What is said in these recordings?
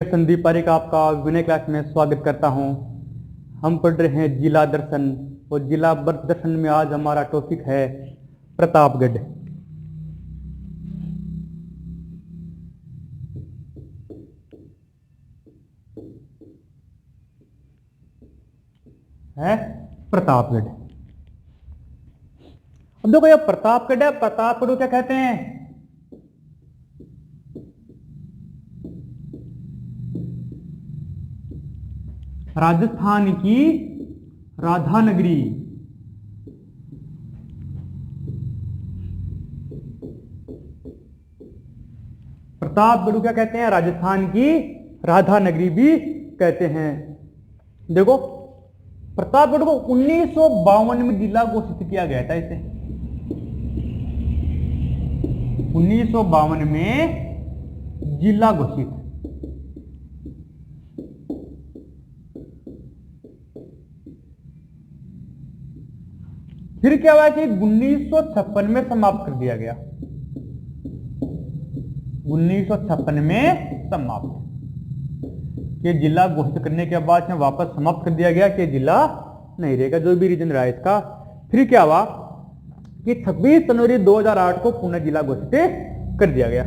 संदीप पारिक आपका विनय क्लास में स्वागत करता हूं। हम पढ़ रहे हैं जिला दर्शन और जिला दर्शन में आज हमारा टॉपिक है प्रतापगढ़। है प्रतापगढ़। अब देखो ये प्रतापगढ़ है, प्रतापगढ़ को क्या कहते हैं? राजस्थान की राधानगरी। प्रतापगढ़ को क्या कहते हैं? राजस्थान की राधानगरी भी कहते हैं। देखो प्रतापगढ़ को 1952 में जिला घोषित किया गया था। इसे 1952 में जिला घोषित। फिर क्या हुआ कि 1956 में समाप्त कर दिया गया। 1956 में समाप्त। ये जिला घोषित करने के बाद में वापस समाप्त कर दिया गया कि जिला नहीं रहेगा, जो भी रीजन रहा इसका। फिर क्या हुआ कि 26 जनवरी 2008 को पुनः जिला घोषित कर दिया गया।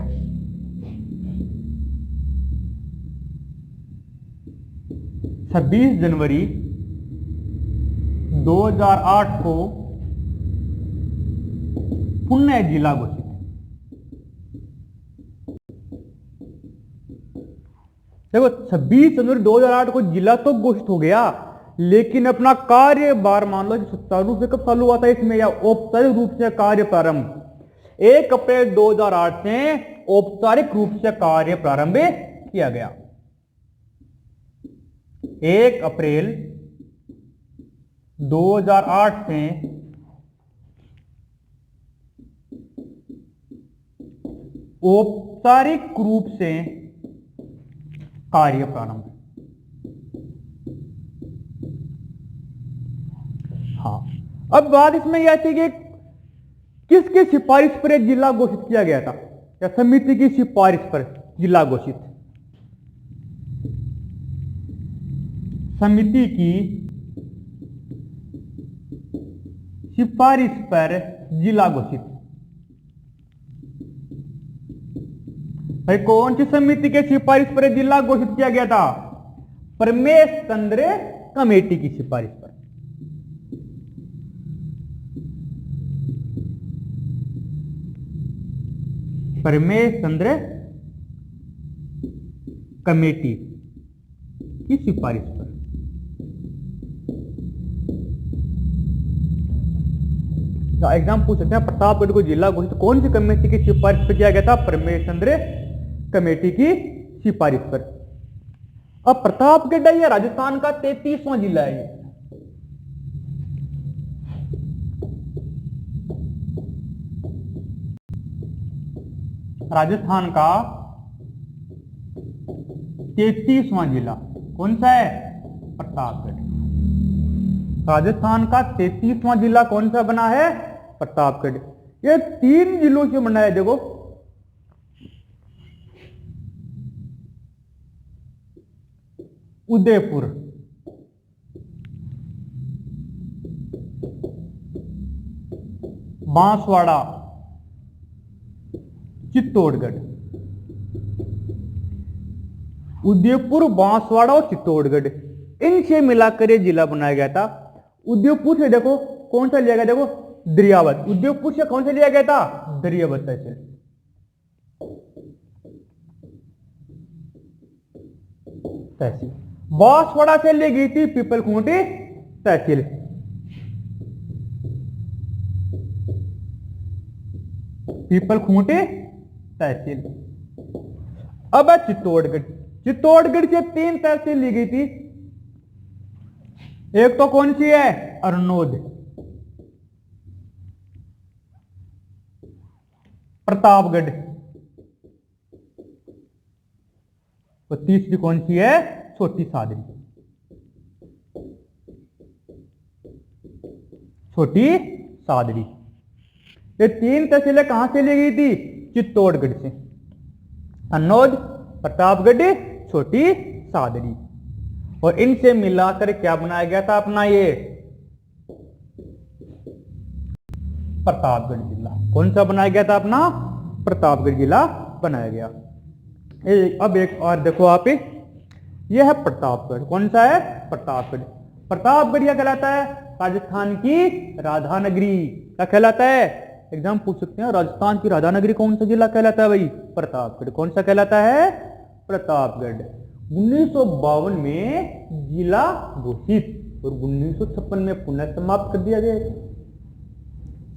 छब्बीस जनवरी 2008 को पुनः जिला घोषित। देखो 26 जनवरी 2008 को जिला तो घोषित हो गया, लेकिन अपना कार्यभार मान लो सुचारू रूप से कब चालू हुआ था इसमें, या औपचारिक रूप से कार्य प्रारंभ 1 अप्रैल 2008 से औपचारिक रूप से कार्य प्रारंभ किया गया। 1 अप्रैल 2008 से औपचारिक रूप से कार्य प्रारंभ। हाँ, अब बात इसमें यह थी कि किसकी सिफारिश पर जिला घोषित किया गया था, या समिति की सिफारिश पर जिला घोषित? समिति की सिफारिश पर जिला घोषित। भाई कौन सी समिति के सिफारिश पर जिला घोषित किया गया था? परमेश चंद्र कमेटी की सिफारिश पर। परमेश चंद्र कमेटी की सिफारिश पर। एग्जाम पूछ सकते हैं प्रतापगढ़ को जिला घोषित कौन सी कमेटी की सिफारिश पर किया गया था? परमेश चंद्र कमेटी की सिफारिश पर। अब प्रतापगढ़ ये राजस्थान का 33वां जिला है। राजस्थान का 33वां जिला कौन सा है? प्रतापगढ़। राजस्थान का 33वां जिला कौन सा बना है? प्रतापगढ़। ये 3 जिलों से बना है। देखो उदयपुर, बांसवाड़ा, चित्तौड़गढ़। उदयपुर, बांसवाड़ा और चित्तौड़गढ़, इनसे मिलाकर ये जिला बनाया गया था। उदयपुर से देखो कौन सा लिया गया? देखो दरियावत। उदयपुर से कौन सा लिया गया था? दरियावत तहसील। बांसवाड़ा से ली गई थी पीपलखूंटी तहसील। पीपलखूंटी तहसील। अब चित्तौड़गढ़। चित्तौड़गढ़ से 3 तहसील ली गई थी। एक तो कौन सी है? अरनोद, प्रतापगढ़, तो तीसरी कौन सी है? छोटी सादरी। छोटी सादरी। ये 3 तहसीलें कहां से ली गई थी? चित्तौड़गढ़ से। अरनोद, प्रतापगढ़, छोटी सादरी, और इनसे मिलाकर क्या बनाया गया था अपना ये प्रतापगढ़ जिला। कौन सा बनाया गया था अपना? प्रतापगढ़ जिला बनाया गया। अब एक और देखो आप, यह है प्रतापगढ़। कौन सा है? प्रतापगढ़। प्रतापगढ़ क्या कहलाता है? राजस्थान की राधानगरी। क्या कहलाता है? एग्जाम पूछ सकते हैं, राजस्थान की राधानगरी कौन सा जिला कहलाता है भाई? प्रतापगढ़। कौन सा कहलाता है? प्रतापगढ़। 1952 में जिला घोषित और 1956 में पुनः समाप्त कर दिया गया।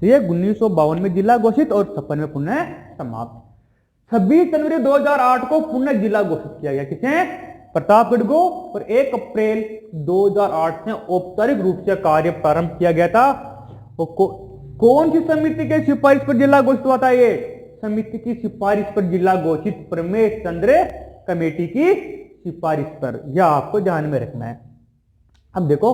ये 1952 में जिला घोषित और 56 में पुनः समाप्त। 26 जनवरी 2008 को पुनः जिला घोषित किया गया। किसे? प्रतापगढ़ को। और 1 अप्रैल 2008 से औपचारिक रूप से कार्य प्रारंभ किया गया था। कौन सी समिति के सिफारिश पर जिला घोषित हुआ था? ये समिति की सिफारिश पर जिला घोषित, प्रमेश चंद्र कमेटी की सिफारिश पर। यह आपको ध्यान में रखना है। अब देखो,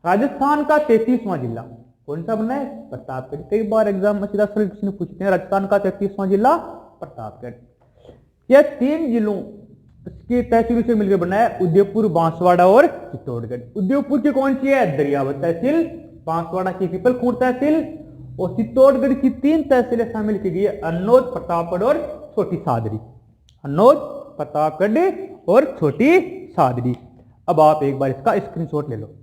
राजस्थान का 33वां जिला कौन सा बना है? प्रतापगढ़। कई बार एग्जाम में सीधा प्रश्न पूछते हैं, राजस्थान का 33वां जिला प्रतापगढ़। यह 3 जिलों की तहसीलों से मिलकर बना है, उदयपुर, बांसवाड़ा और चित्तौड़गढ़। उदयपुर की कौन सी है? दरियावत तहसील। बांसवाड़ा की पीपलखूंट तहसील और चित्तौड़गढ़ की 3 तहसीलें शामिल की गई है, अन्नौद, प्रतापगढ़ और छोटी सादरी। अन्नौद, प्रतापगढ़ और छोटी सादरी। अब आप एक बार इसका स्क्रीनशॉट ले लो।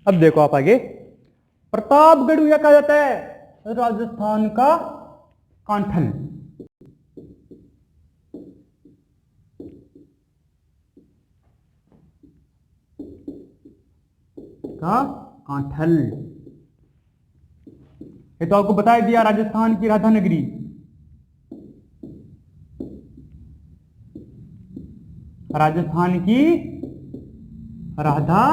अब देखो आप आगे, प्रतापगढ़ क्या कहा जाता है? राजस्थान का कांठल। का कांठल। ये तो आपको बता दिया, राजस्थान की राधानगरी। राजस्थान की राधा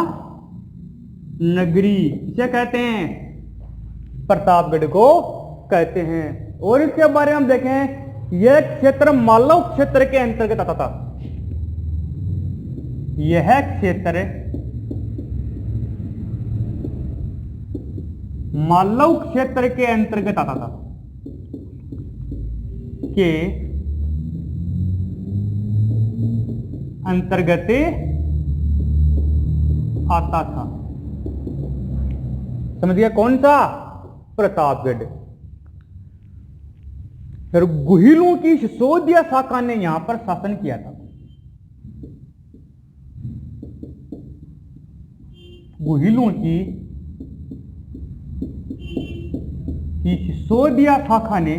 नगरी इसे कहते हैं, प्रतापगढ़ को कहते हैं। और इसके बारे में हम देखें, यह क्षेत्र मालव क्षेत्र के अंतर्गत आता था। यह क्षेत्र मालव क्षेत्र के अंतर्गत आता था, के अंतर्गत आता था। समझ गया? कौन सा? प्रतापगढ़। फिर गुहिलों की सिसोदिया शाखा ने यहां पर शासन किया था। गुहिलों की सिसोदिया शाखा ने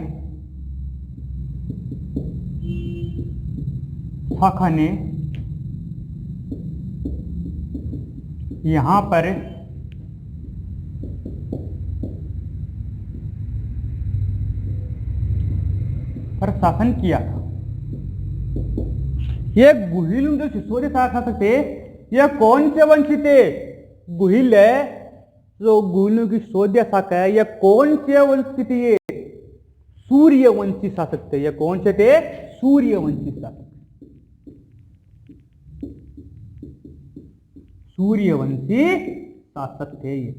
यहां पर शासन किया था। ये गुहिल जो सिसोदिया शाखा थे, यह कौन से वंशी थे? गुहिल है जो गुहिलों की सिसोदिया शाखा है, यह कौन से वंश की थी? ये सूर्यवंशी शासक थे। यह कौन से थे? सूर्यवंशी शासक। सूर्यवंशी शासक थे ये।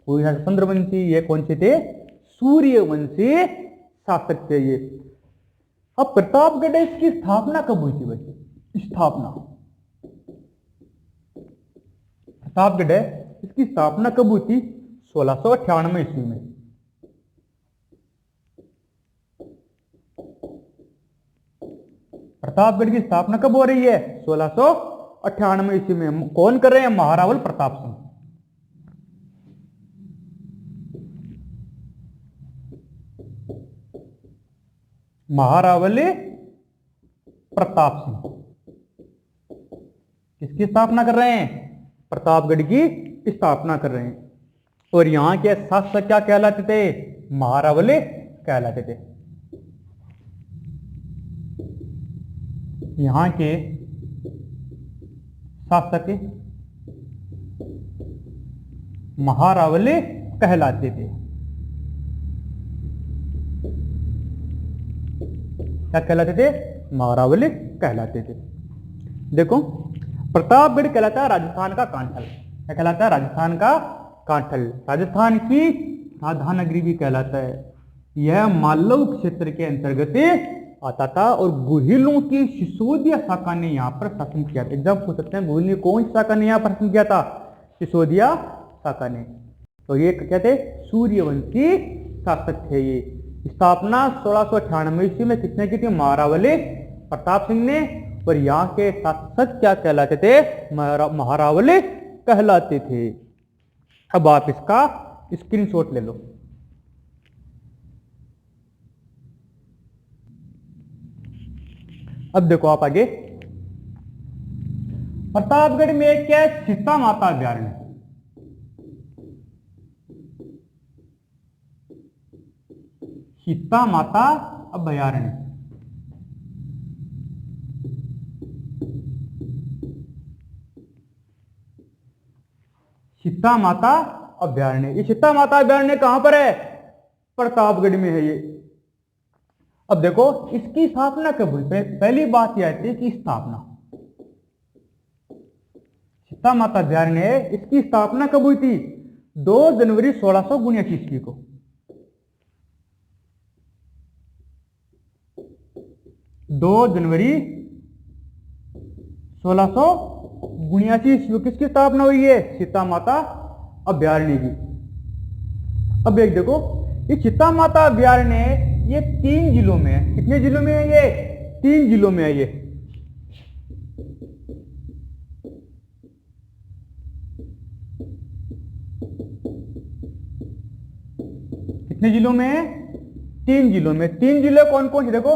कोई चंद्रवंशी, ये कौन से थे? सूर्यवंशी शासक थे ये। अब प्रतापगढ़ इसकी स्थापना कब हुई थी वैसे? स्थापना, प्रतापगढ़ इसकी स्थापना कब हुई थी? 1698 ईस्वी में। प्रतापगढ़ की स्थापना कब हो रही है? 1698 ईस्वी में। कौन कर रहे हैं? महारावल प्रताप सिंह। महारावल प्रताप सिंह किसकी स्थापना कर रहे हैं? प्रतापगढ़ की स्थापना कर रहे हैं। और यहां के शासक क्या कहलाते थे? महारावल कहलाते थे। यहां के शासक महारावल कहलाते थे। क्या कहलाते थे? महारावल कहलाते थे। देखो, प्रतापगढ़ कहलाता है राजस्थान का कांठल। क्या कहलाता है? राजस्थान का कांठल राजस्थान की राधा नगरी भी कहलाता है। यह मालव क्षेत्र के अंतर्गत आता था और गुहिलों की सिसोदिया शाखा ने यहाँ पर शासन किया था। एग्जाम पूछ सकते हैं गुहिल ने कौन सी शाखा ने यहाँ पर शासन किया था? सिसोदिया शाखा ने। तो ये क्या थे? सूर्यवंशी शासक थे ये। स्थापना 1698 ईस्वी में किसने की थी? महारावले प्रताप सिंह ने। और यहाँ के शासक क्या कहलाते थे? महारावले कहलाते थे। अब आप इसका स्क्रीनशॉट ले लो। अब देखो आप आगे, प्रतापगढ़ में क्या है? सीता माता अभयारण्य। सीता माता अभयारण्य। सीता माता अभयारण्य। ये सीता माता अभयारण्य कहां पर है? प्रतापगढ़ में है ये। अब देखो इसकी स्थापना कब हुई? पहली बात यह आती है कि स्थापना, सीता माता अभयारण्य है, इसकी स्थापना कब हुई थी? 2 जनवरी 1679 ईस्वी को। 2 जनवरी 1679 ईस्वी को किसकी स्थापना हुई है? सीता माता अभयारण्य की। अब एक देखो, ये सीता माता अभयारण्य ये 3 जिलों में है। कितने जिलों में है ये? 3 जिलों में है ये। कितने जिलों में है? 3 जिलों में। 3 जिले कौन कौन से? देखो,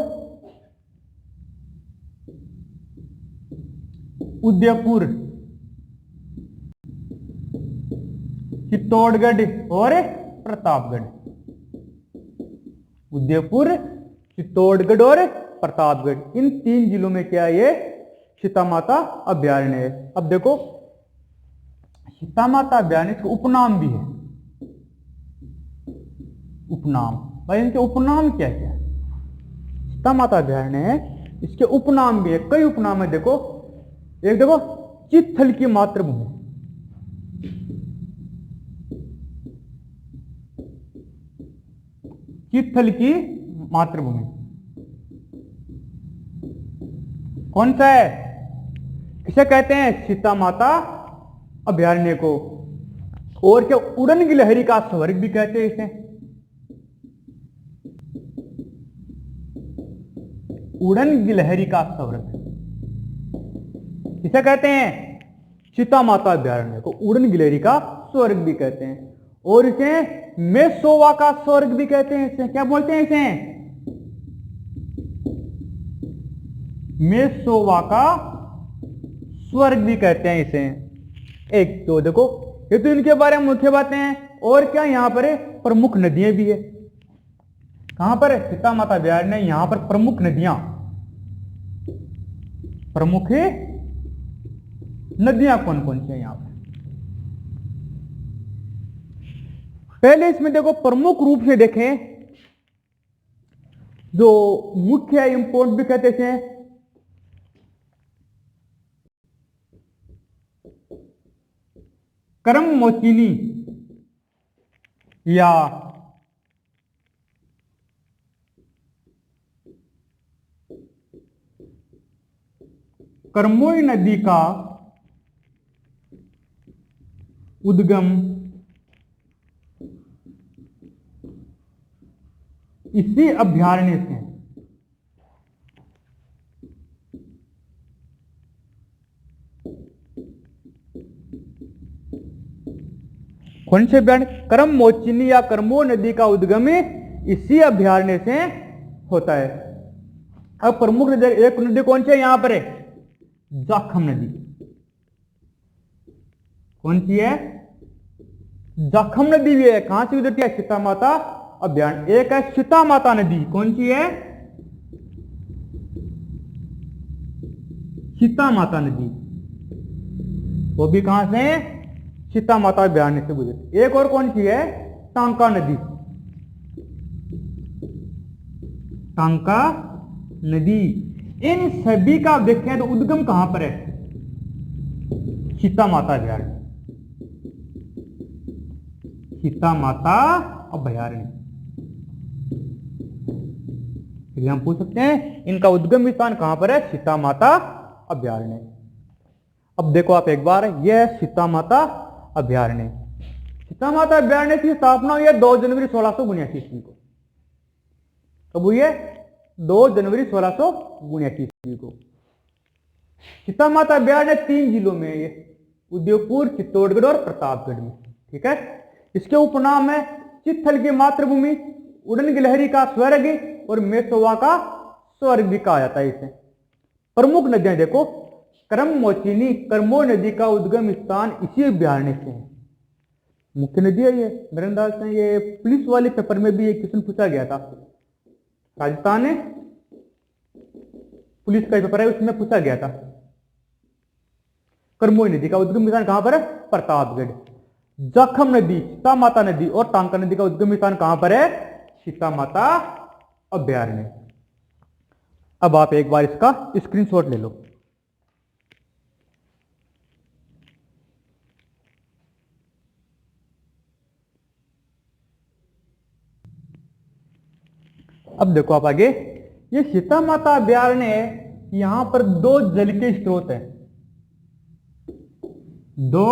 उदयपुर, चित्तौड़गढ़ और प्रतापगढ़। उदयपुर, चित्तौड़गढ़ और प्रतापगढ़, इन 3 जिलों में क्या है? ये सीता माता अभयारण्य है। अब देखो सीता माता अभयारण्य के उपनाम भी है। उपनाम भाई, इनके उपनाम क्या क्या है? सीता माता अभयारण्य है, इसके उपनाम भी है, कई उपनाम है। देखो एक देखो, चित्थल की मातृभूमि। चित्थल की मातृभूमि कौन सा है? किसे कहते हैं? सीता माता अभयारण्य को। और क्या? उड़न गिलहरी का स्वर्ग भी कहते हैं इसे। उड़न गिलहरी का स्वर्ग किसे कहते हैं? सीता माता अभयारण्य को उड़न गिलहरी का स्वर्ग भी कहते हैं। और इसे मेसोवा का स्वर्ग भी कहते हैं। इसे क्या बोलते हैं? इसे मेसोवा का स्वर्ग भी कहते हैं इसे। एक तो देखो, ये तो इनके बारे में मुख्य बातें हैं। और क्या यहां पर प्रमुख नदियां भी है। कहां पर? सीता माता अभयारण्य। यहां पर प्रमुख नदियां, प्रमुख नदियां कौन कौन सी है यहां पर? पहले इसमें देखो, प्रमुख रूप से देखें, जो मुख्य है, इंपोर्टेंट भी कहते हैं, करममोचिनी या करमोई नदी का उद्गम इसी अभयारण्य से। कौन से अभयारण्य? करममोचिनी या करमो नदी का उद्गम इसी अभयारण्य से होता है। अब प्रमुख नदी, एक नदी कौन सी है यहां पर? जाखम नदी। कौन सी है? जाखम नदी भी है। कहां से गुजरती है? सीता माता अभयारण्य। एक है सीता माता नदी। कौन सी है? सीता माता नदी। वो भी कहां से? सीता माता अभयारण्य से गुजरती। एक और कौन सी है? टांका नदी। टांका नदी। इन सभी का देखें तो उद्गम कहां पर है? सीता माता अभयारण्य। सीता माता अभयारण्य। हम पूछ सकते हैं इनका उद्गम स्थान कहां पर है? सीता माता अभयारण्य। अब देखो आप एक बार, यह है सीता माता अभयारण्य। सीता माता अभयारण्य की स्थापना हुई है 2 जनवरी 1679 ईस्वी को। कब हुई है? 2 जनवरी 1679 ईस्वी को। सीता माता अभयारण्य 3 जिलों में है, ये उदयपुर, चित्तौड़गढ़ और प्रतापगढ़ में। ठीक है। इसके उपनाम है चित्थल की मातृभूमि, उड़न गिलहरी का स्वर्ग और मेसोवा का स्वर्ग भी कहा जाता है इसे। प्रमुख नदियां देखो, करमोचिनी करमो नदी का उद्गम स्थान इसी अभयारण्य से है। मुख्य नदी है ये। मेरे अंदाज से ये पुलिस वाले पेपर में भी एक क्वेश्चन पूछा गया था। राजस्थान में पुलिस का पेपर है, उसमें पूछा गया था। करमोई नदी का उद्गम स्थान कहां पर है? प्रतापगढ़। जखम नदी, सीता माता नदी और टांका नदी का उद्गम स्थान कहां पर है? सीता माता अभयारण्य। अब आप एक बार इसका स्क्रीनशॉट ले लो। अब देखो आप आगे, ये सीता माता अभयारण्य है। यहां पर 2 जल के स्रोत हैं, 2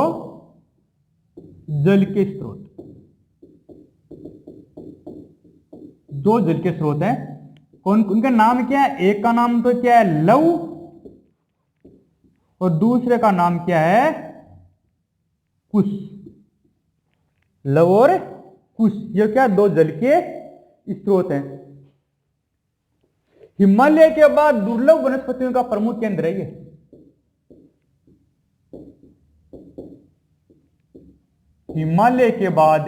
जल के स्रोत, 2 जल के स्रोत हैं। कौन? उनका नाम क्या है? एक का नाम तो क्या है? लव, और दूसरे का नाम क्या है? कुश। लव और कुश, ये क्या 2 जल के स्रोत हैं। हिमालय के बाद दुर्लभ वनस्पतियों का प्रमुख केंद्र है ये। हिमालय के बाद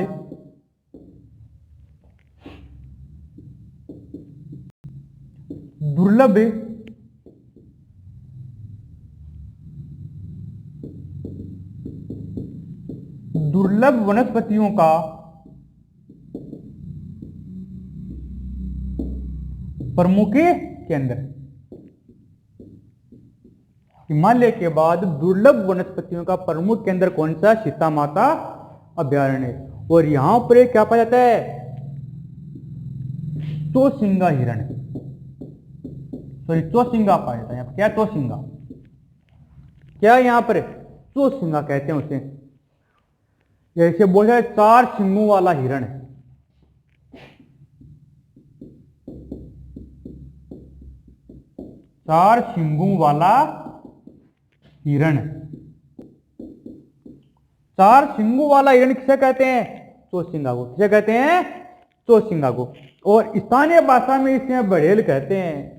दुर्लभ वनस्पतियों का प्रमुख केंद्र। हिमालय के बाद दुर्लभ वनस्पतियों का प्रमुख केंद्र कौन सा? सीता माता अभयारण्य। और यहां पर क्या पाया जाता है? चौसिंगा हिरण, सॉरी चौसिंगा पाया जाता है। यहाँ क्या? चौसिंगा। क्या यहां पर? चौसिंगा कहते हैं उसे। जैसे बोल रहे 4 सिंगों वाला हिरण है। चार सिंगों वाला हिरण। 4 सिंगों वाला हिरण किसे कहते हैं? चौसिंगा को। किसे कहते हैं? चौसिंगा को। और स्थानीय भाषा में इसे बड़ेल कहते हैं।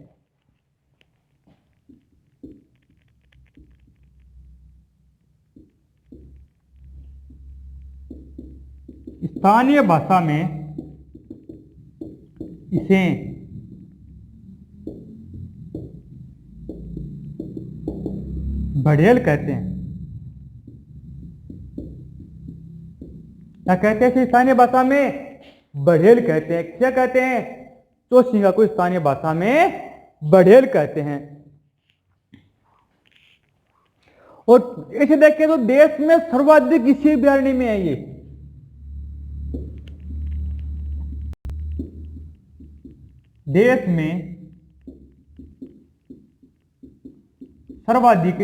स्थानीय भाषा में इसे बड़ेल कहते हैं। क्या कहते हैं? स्थानीय भाषा में बड़ेल कहते हैं। क्या कहते हैं? चौसिंगा को स्थानीय भाषा में बड़ेल कहते हैं। और ऐसे देखें तो देश में सर्वाधिक इसी अभयारण्य में है। ये देश में सर्वाधिक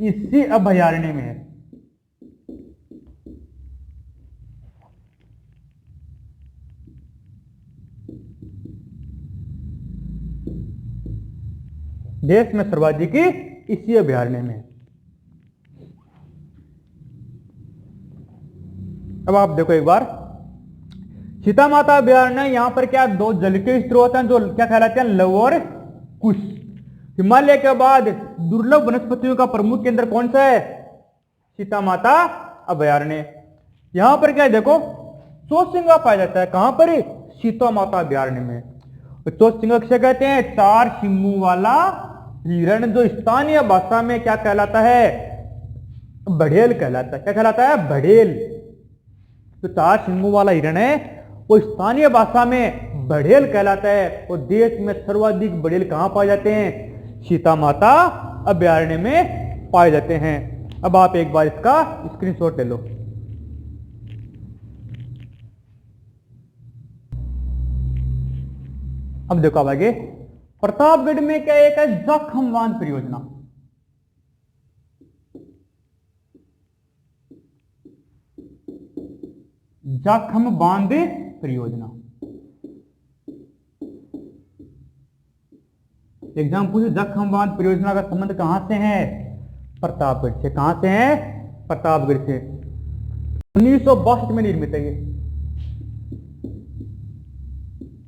इसी अभयारण्य में है। देश में सर्वाधिक इसी अभयारण्य में। अब आप देखो एक बार, सीता माता अभयारण्य, यहां पर क्या 2 जल के स्रोत हैं जो क्या कहलाते हैं? लव और कुश। हिमालय के बाद दुर्लभ वनस्पतियों का प्रमुख केंद्र कौन सा है? सीता माता अभयारण्य। यहां पर क्या है? देखो चौसिंगा पाया जाता है। कहां पर? सीता माता अभयारण्य में। चौसिंगा किसे कहते हैं? 4 सिंगों वाला हिरण, जो स्थानीय भाषा में क्या कहलाता है? बड़ेल कहलाता है। क्या कहलाता है? बड़ेल। तो 4 सिंगों वाला हिरण है, वो स्थानीय भाषा में बड़ेल कहलाता है। और देश में सर्वाधिक बड़ेल कहां पाए जाते हैं? सीता माता अभयारण्य में पाए जाते हैं। अब आप एक बार इसका स्क्रीनशॉट ले लो। अब देखो अब आगे, प्रतापगढ़ में क्या एक है जाखम बांध परियोजना। जाखम बांध परियोजना एग्जाम पूछे, जाखम बांध परियोजना का संबंध कहां से है? प्रतापगढ़ से। कहां से है? प्रतापगढ़ से। 1962 में निर्मित है ये।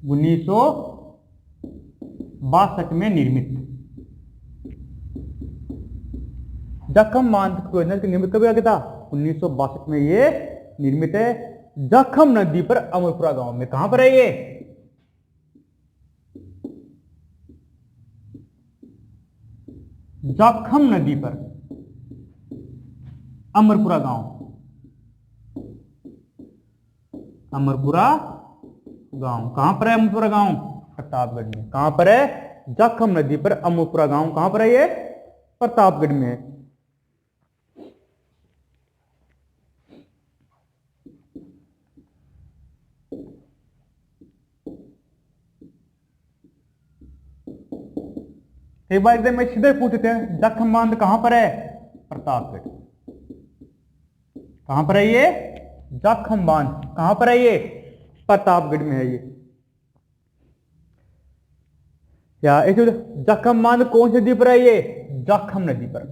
1962 में निर्मित जाखम बांध परियोजना की निर्मित कब किया था? 1962 में ये निर्मित है जाखम नदी पर अमरपुरा गांव में। कहां पर है ये? जाखम नदी पर अमरपुरा गांव। अमरपुरा गांव कहां पर है? अमरपुरा गांव प्रतापगढ़ में। कहां पर है? जाखम नदी पर अमरपुरा गांव कहां पर है ये? प्रतापगढ़ में है। एक बार एकदम सीधे पूछते हैं, जाखम बांध कहां पर है? प्रतापगढ़। कहां पर है ये? जाखम बांध कहां पर है ये? प्रतापगढ़ में है ये। या एक जाखम बांध कौन सी नदी पर है ये? जाखम नदी पर।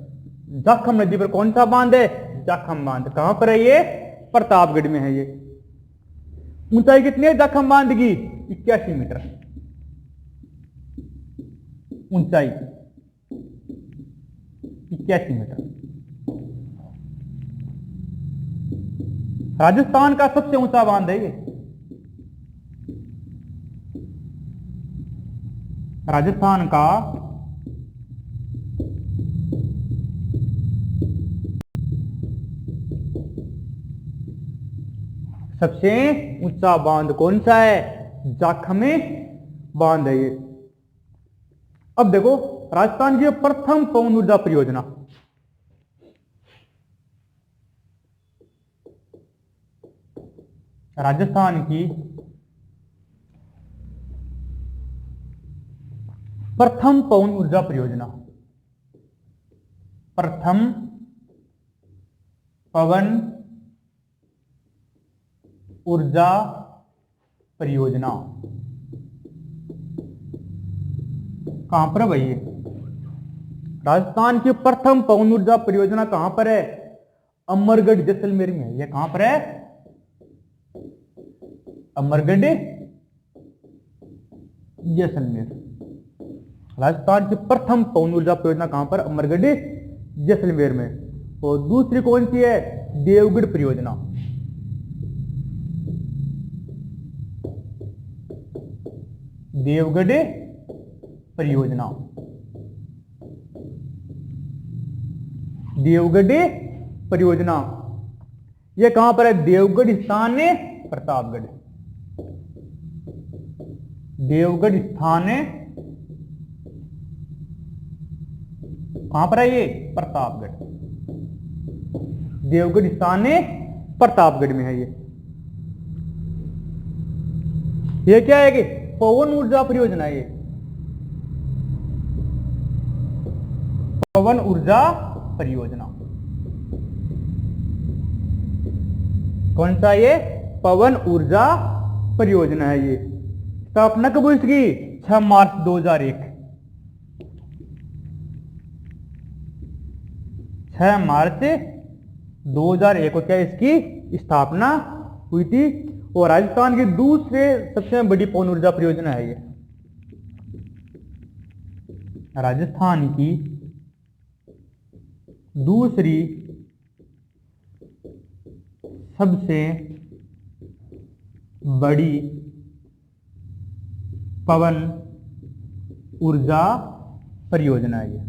जाखम नदी पर कौन सा बांध है? जाखम बांध। कहां पर है ये? प्रतापगढ़ में है ये। ऊंचाई कितनी है जाखम बांध की? 81 मीटर ऊंचाई, 81 मीटर। राजस्थान का सबसे ऊंचा बांध है ये। राजस्थान का सबसे ऊंचा बांध कौन सा है? जाखम बांध है ये। अब देखो, राजस्थान की प्रथम पवन ऊर्जा परियोजना, राजस्थान की प्रथम पवन ऊर्जा परियोजना, प्रथम पवन ऊर्जा परियोजना कहां पर है भाई? राजस्थान की प्रथम पवन ऊर्जा परियोजना कहां पर है? अमरगढ़ जैसलमेर में है। यह कहां पर है? अमरगढ़ जैसलमेर। राजस्थान की प्रथम पवन ऊर्जा परियोजना कहां पर? अमरगढ़ जैसलमेर में। और दूसरी कौन सी है? देवगढ़ परियोजना। देवगढ़ परियोजना, देवगढ़ परियोजना यह कहां पर है? देवगढ़ स्थान प्रतापगढ़। देवगढ़ स्थान कहां पर है ये? प्रतापगढ़। देवगढ़ स्थान प्रतापगढ़ में है ये। ये क्या है कि पवन ऊर्जा परियोजना है ये। पवन ऊर्जा परियोजना कौन सा? ये पवन ऊर्जा परियोजना है ये। स्थापना कब हुई इसकी? 6 मार्च 2001। 6 मार्च 2001 को क्या इसकी स्थापना हुई थी। और राजस्थान की दूसरे सबसे बड़ी पवन ऊर्जा परियोजना है ये। राजस्थान की दूसरी सबसे बड़ी पवन ऊर्जा परियोजना है ये।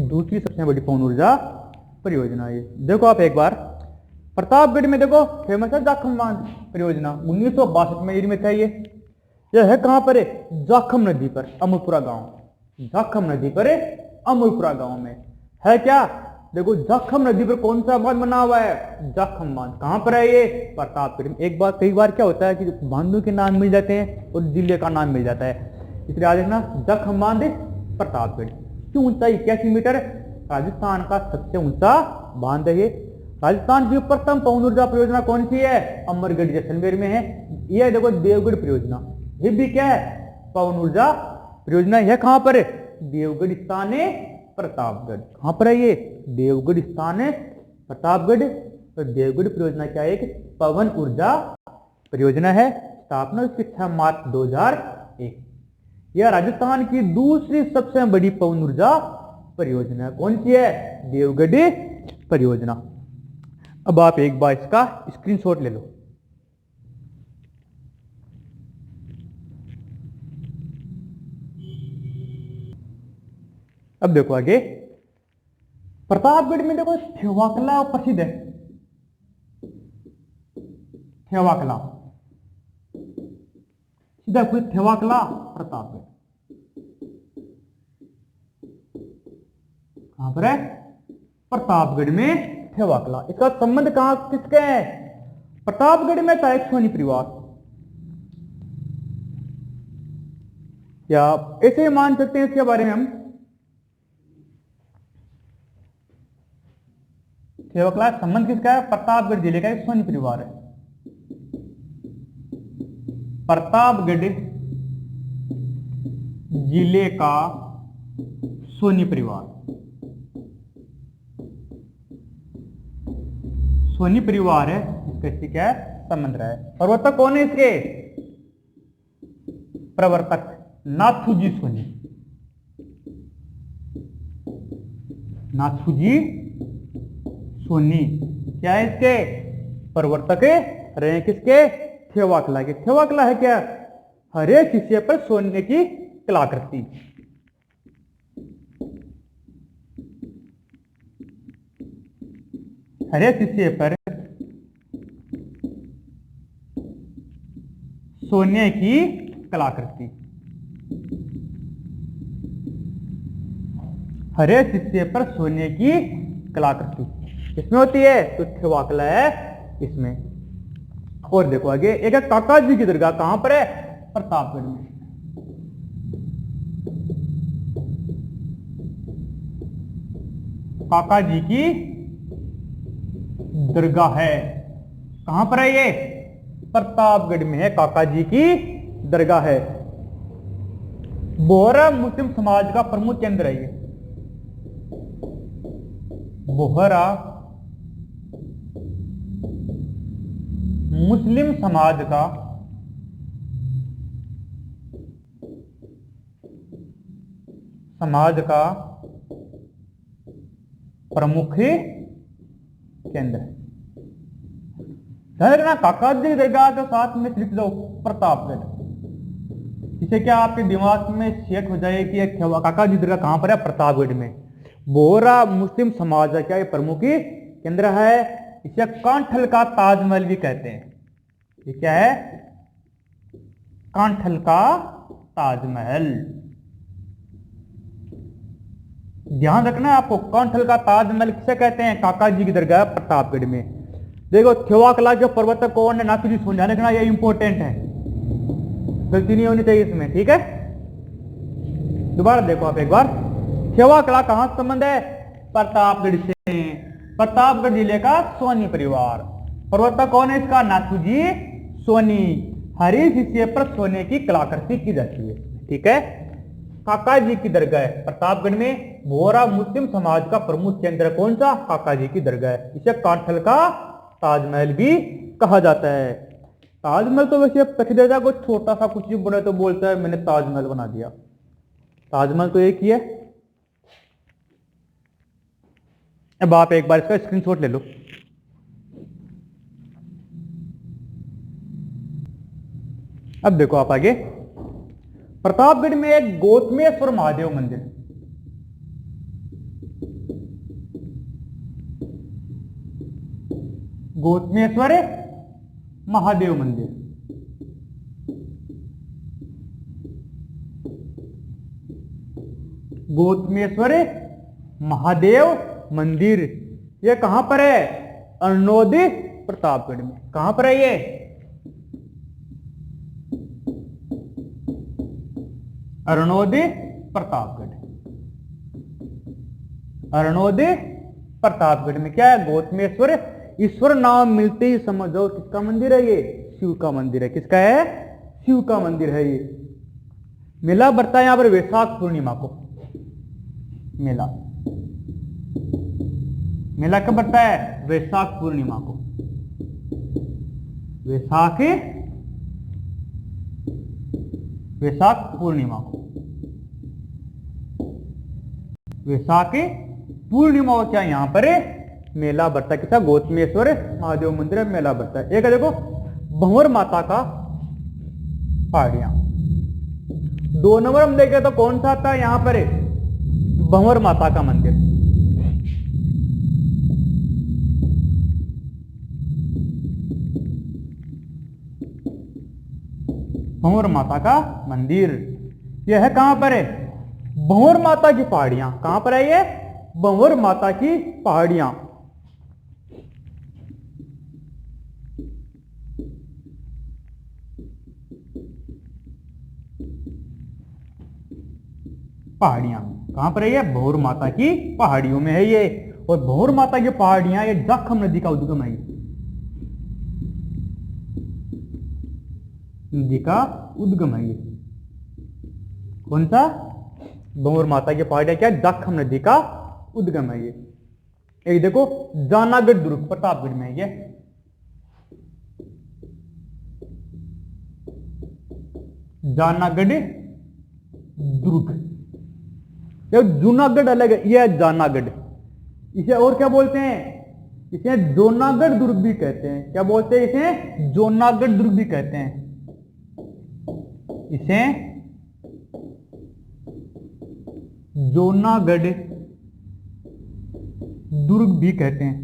दूसरी सबसे बड़ी पवन ऊर्जा परियोजना है ये। देखो आप एक बार, प्रतापगढ़ में देखो फेमस है जाखम बांध परियोजना। 1962 में निर्मित है ये। यह है कहां पर है? जाखम नदी पर अमरपुरा गांव। जाखम नदी पर अमरपुरा गांव में है क्या? देखो जखम नदी पर कौन सा बांध बना हुआ है? जखम बांध। कहां पर है ये? प्रतापगढ़ में। एक बार कई बार क्या होता है कि बांधों के नाम मिल जाते हैं और जिले का नाम मिल जाता है, इसलिए आज देखना जखम बांध प्रतापगढ़ की ऊंचाई 81 मीटर। राजस्थान का सबसे ऊंचा बांध है ये। राजस्थान की प्रथम पवन ऊर्जा परियोजना कौन सी है? अमरगढ़ जैसलमेर में है। यह देखो देवगढ़ परियोजना, ये भी क्या है? पवन ऊर्जा परियोजना। यह कहां पर है? देवगढ़ स्थान है प्रतापगढ़। कहां पर है ये? देवगढ़ स्थान है प्रतापगढ़। तो देवगढ़ परियोजना क्या है? एक पवन ऊर्जा परियोजना है। स्थापना उसकी 6 मार्च 2001। यह राजस्थान की दूसरी सबसे बड़ी पवन ऊर्जा परियोजना कौन सी है? देवगढ़ परियोजना। अब आप एक बार इसका स्क्रीनशॉट ले लो। अब देखो आगे, प्रतापगढ़ में देखो थेवाकला प्रसिद्ध है। थेवाकला सीधा कोई थेवाकला प्रतापगढ़ कहां पर है? प्रतापगढ़ में थेवाकला। इसका संबंध कहां किसके है? प्रतापगढ़ में था एक सोनी परिवार, या ऐसे ही मान सकते हैं इसके बारे में हम। थेवाकला संबंध किसका है? प्रतापगढ़ जिले का एक सोनी परिवार है। प्रतापगढ़ जिले का सोनी परिवार, सोनी परिवार है, इसका इससे क्या है? संबंध रहा है। प्रवर्तक कौन है इसके? प्रवर्तक नाथूजी सोनी। नाथूजी सोनी क्या है इसके? प्रवर्तक रहे किसके? थेवाकला के। थेवाकला है क्या? हर एक हिस्से पर सोने की कलाकृति। हर एक हिस्से पर सोने की कलाकृति। हर एक हिस्से पर सोने की कलाकृति इसमें होती है, तो थेवाकला है इसमें। और देखो आगे, एक है काका जी की दरगाह। कहां पर है? प्रतापगढ़ में। काका जी की दरगाह है। कहां पर है ये? प्रतापगढ़ में है। काका जी की दरगाह है। बोहरा मुस्लिम समाज का प्रमुख केंद्र है ये। बोहरा मुस्लिम समाज का प्रमुख केंद्र है। काका जी दरगाह के साथ में लिख दो प्रतापगढ़, जिसे क्या आपके दिमाग में सेट हो जाए कि काका जी दरगाह कहां पर है? प्रतापगढ़ में। बोहरा मुस्लिम समाज का क्या ये प्रमुख केंद्र है। इसे कांठल का ताजमहल भी कहते हैं। ये क्या है? कांठल का ताजमहल। ध्यान रखना है आपको, कांठल का ताजमहल किसे कहते हैं? काका जी की दरगाह प्रतापगढ़ में। देखो थेवाकला के प्रवर्तक कौन है? नाथूजी सोनी। ध्यान रखना, ये इंपॉर्टेंट है, गलती नहीं होनी चाहिए इसमें, ठीक है। दोबारा देखो आप एक बार, थेवाकला कहां से संबंध है? प्रतापगढ़ से। प्रतापगढ़ जिले का सोनी परिवार। प्रवर्तक कौन है इसका? नाथूजी सोनी। हर एक हिस्से पर सोने की कलाकृति की जाती है, ठीक है। काका जी की दरगाह है प्रतापगढ़ में। बोहरा मुस्लिम समाज का प्रमुख केंद्र कौन सा? काका जी की दरगाह है। इसे कांठल का ताजमहल भी कहा जाता है। ताजमहल तो वैसे प्रसिद्ध को छोटा सा कुछ भी बने तो बोलता है मैंने ताजमहल बना दिया। ताजमहल तो एक ही है। अब आप एक बार इसका स्क्रीनशॉट ले लो। अब देखो आप आगे, प्रतापगढ़ में एक गौतमेश्वर महादेव मंदिर। गौतमेश्वर महादेव मंदिर। गौतमेश्वर महादेव मंदिर, ये कहां पर है? अरुणोदय प्रतापगढ़ में। कहां पर है ये? अरुणोदय प्रतापगढ़। अरुणोदय प्रतापगढ़ में क्या है? गौतमेश्वर। ईश्वर नाम मिलते ही समझ जाओ किसका मंदिर है ये? शिव का मंदिर है। किसका है? शिव का मंदिर है ये। मेला बढ़ता है यहां पर वैशाख पूर्णिमा को। मेला मेला कब बढ़ता है? वैशाख पूर्णिमा को। वैशाख पूर्णिमा को। वैशाख पूर्णिमा को क्या यहां पर मेला बढ़ता है? किसका? गौतमेश्वर महादेव मंदिर में मेला बढ़ता है। एक है देखो भंवर माता का पहाड़ियां। 2 नंबर हम देखें तो कौन सा आता है यहां पर? भंवर माता का मंदिर। भंवर माता का मंदिर यह है कहां पर है? भंवर माता की पहाड़ियां। कहां पर है ये? भंवर माता की पहाड़ियां। पहाड़ियां कहां पर है ये? भंवर माता की पहाड़ियों में है ये। और भंवर माता की पहाड़ियां ये जाखम नदी का उद्गम है। नदी का उद्गम है ये। कौन सा? भंवर माता की पहाड़ियां क्या? जाखम नदी का उद्गम है ये। एक देखो जानागढ़ दुर्ग प्रतापगढ़ में है ये। जानागढ़ दुर्ग। ये जूनागढ़ अलग है, यह है जानागढ़। इसे और क्या बोलते हैं? इसे जोनागढ़ दुर्ग भी कहते हैं। क्या बोलते हैं इसे? जोनागढ़ दुर्ग भी कहते हैं। इसे जोनागढ़ दुर्ग भी कहते हैं।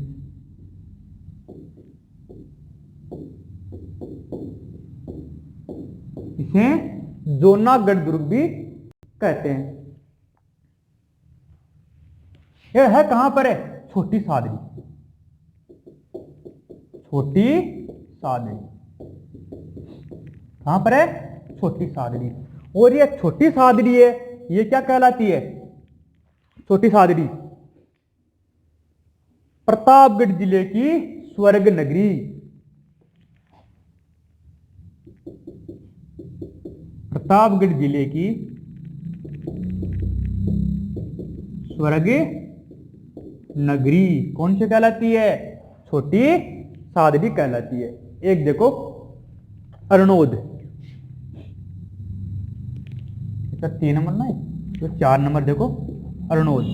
इसे जोनागढ़ दुर्ग भी कहते हैं। यह है कहां पर है? छोटी सादड़ी। छोटी सादड़ी कहां पर है? छोटी सादड़ी। और ये छोटी सादड़ी है, ये क्या कहलाती है? छोटी सादड़ी प्रतापगढ़ जिले की स्वर्ग नगरी। प्रतापगढ़ जिले की स्वर्ग नगरी कौन सी कहलाती है? छोटी सादड़ी कहलाती है। एक देखो अरुणोद, इसका 3 नंबर ना है तो 4 नंबर देखो अरुणोद।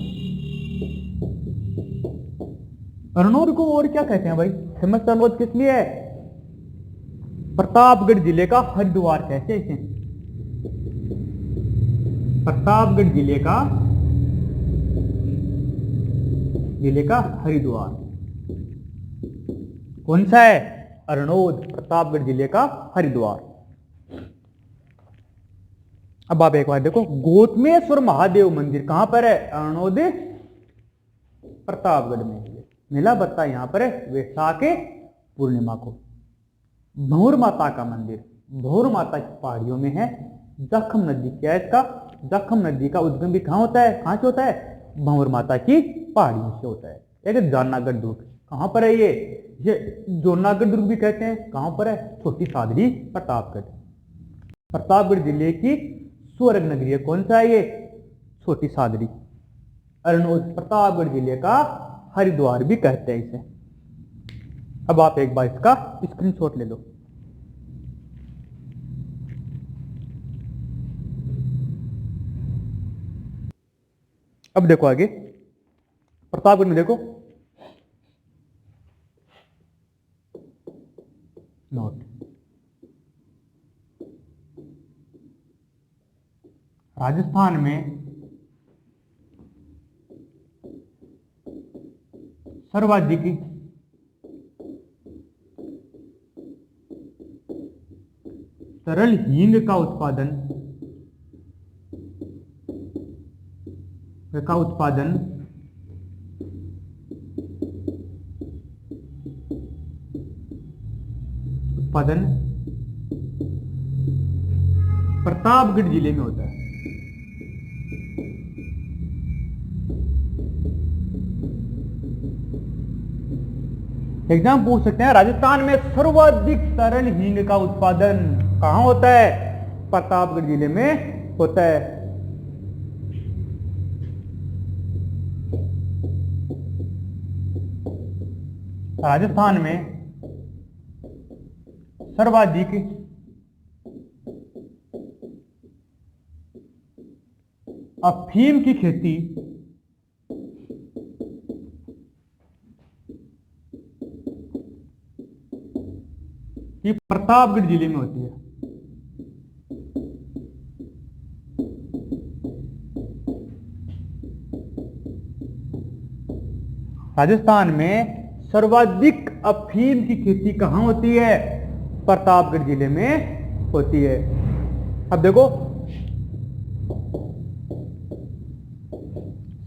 अरुणोद को और क्या कहते हैं भाई? फेमस अरुणोद किस लिए है? प्रतापगढ़ जिले का हरिद्वार कहते हैं इसे। प्रतापगढ़ जिले का हरिद्वार कौन सा है? अरुणोद। प्रतापगढ़ जिले का हरिद्वार। अब आप एक बार देखो गौतमेश्वर महादेव मंदिर कहां पर है? अरुणोद प्रतापगढ़ में। मेला बढ़ता है यहां पर है वैशाख पूर्णिमा को। भंवर माता का मंदिर भंवर माता की पहाड़ियों में है। जाखम नदी क्या है इसका? जाखम नदी का उद्गम भी कहां होता है? कहां से होता है? भंवर माता की पहाड़ियों से होता है। एक जानागढ़ दुर्ग कहां पर है ये जोनागढ़ दुर्ग भी कहते हैं। कहां पर है? छोटी सादड़ी प्रतापगढ़। प्रतापगढ़ जिले की स्वर्ग नगरी है। कौन सा है ये? छोटी सादड़ी। अरुणोद प्रतापगढ़ जिले का हरिद्वार भी कहते हैं इसे। अब आप एक बार इसका स्क्रीनशॉट ले लो। अब देखो आगे प्रतापगढ़ में देखो नोट राजस्थान में सर्वाधिक तरल हींग का उत्पादन उत्पादन प्रतापगढ़ जिले में होता है। एग्जाम पूछ सकते हैं, राजस्थान में सर्वाधिक तरल हींग का उत्पादन कहां होता है? प्रतापगढ़ जिले में होता है। राजस्थान में सर्वाधिक अफीम की खेती ये प्रतापगढ़ जिले में होती है। राजस्थान में सर्वाधिक अफीम की खेती कहां होती है? प्रतापगढ़ जिले में होती है। अब देखो,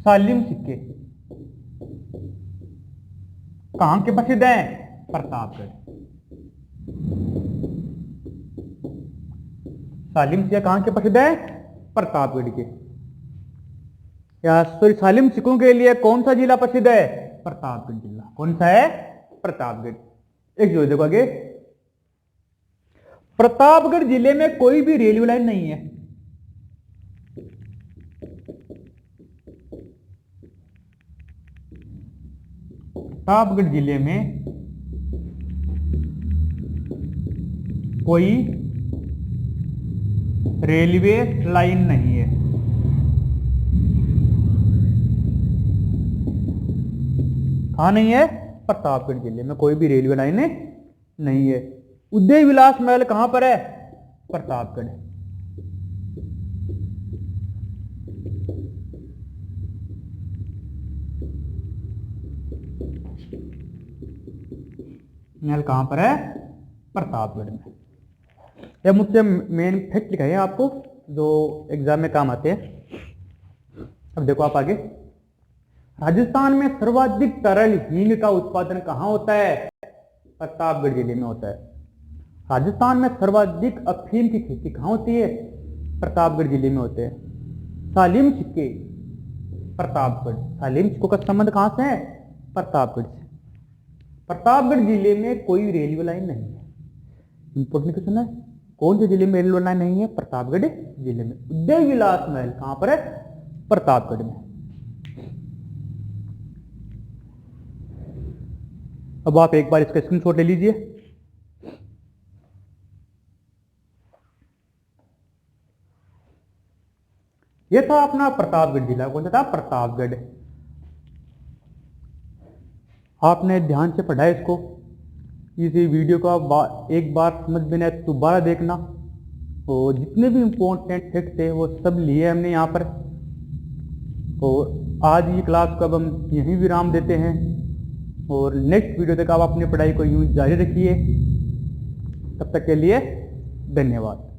सालिम सिक्के कहां के प्रसिद्ध हैं? प्रतापगढ़। सालिम सिक्के कहां के प्रसिद्ध है? प्रतापगढ़ के। या सॉरी, सालिम सिक्कों के लिए कौन सा जिला प्रसिद्ध है? प्रतापगढ़ जिला। कौन सा है? प्रतापगढ़। एक जो देखो आगे, प्रतापगढ़ जिले में कोई भी रेलवे लाइन नहीं है। प्रतापगढ़ जिले में कोई रेलवे लाइन नहीं है। कहां नहीं है? प्रतापगढ़ जिले में कोई भी रेलवे लाइन नहीं है। उदय विलास महल कहां पर है? प्रतापगढ़। महल कहां पर है? प्रतापगढ़ में। यह मुझसे मेन फैक्ट लिखा है आपको, जो एग्जाम में काम आते हैं। अब देखो आप आगे, राजस्थान में सर्वाधिक तरल हींग का उत्पादन कहां होता है? प्रतापगढ़ जिले में होता है। राजस्थान में सर्वाधिक अफीम की खेती कहां होती है? प्रतापगढ़ जिले में होते हैं। सालिम सिक्के प्रतापगढ़। सालिम सिक्कों का संबंध कहां से है? प्रतापगढ़ से। प्रतापगढ़ जिले में कोई रेलवे लाइन नहीं है। इंपोर्टेंट क्वेश्चन है, कौन से जिले में रेलवे लाइन नहीं है? प्रतापगढ़ जिले में। उदय विलास महल कहां पर है? प्रतापगढ़ में। अब आप एक बार इसका स्क्रीनशॉट ले लीजिए। यह था अपना प्रतापगढ़ जिला। कौन सा था? प्रतापगढ़। आपने ध्यान से पढ़ा इसको। इसी वीडियो को एक बार समझ में नहीं आया दोबारा देखना। और जितने भी इंपॉर्टेंट फैक्ट थे वो सब लिए हमने यहाँ पर। और आज की क्लास को अब हम यहीं विराम देते हैं, और नेक्स्ट वीडियो तक आप अपनी पढ़ाई को यूं जारी रखिए। तब तक के लिए धन्यवाद।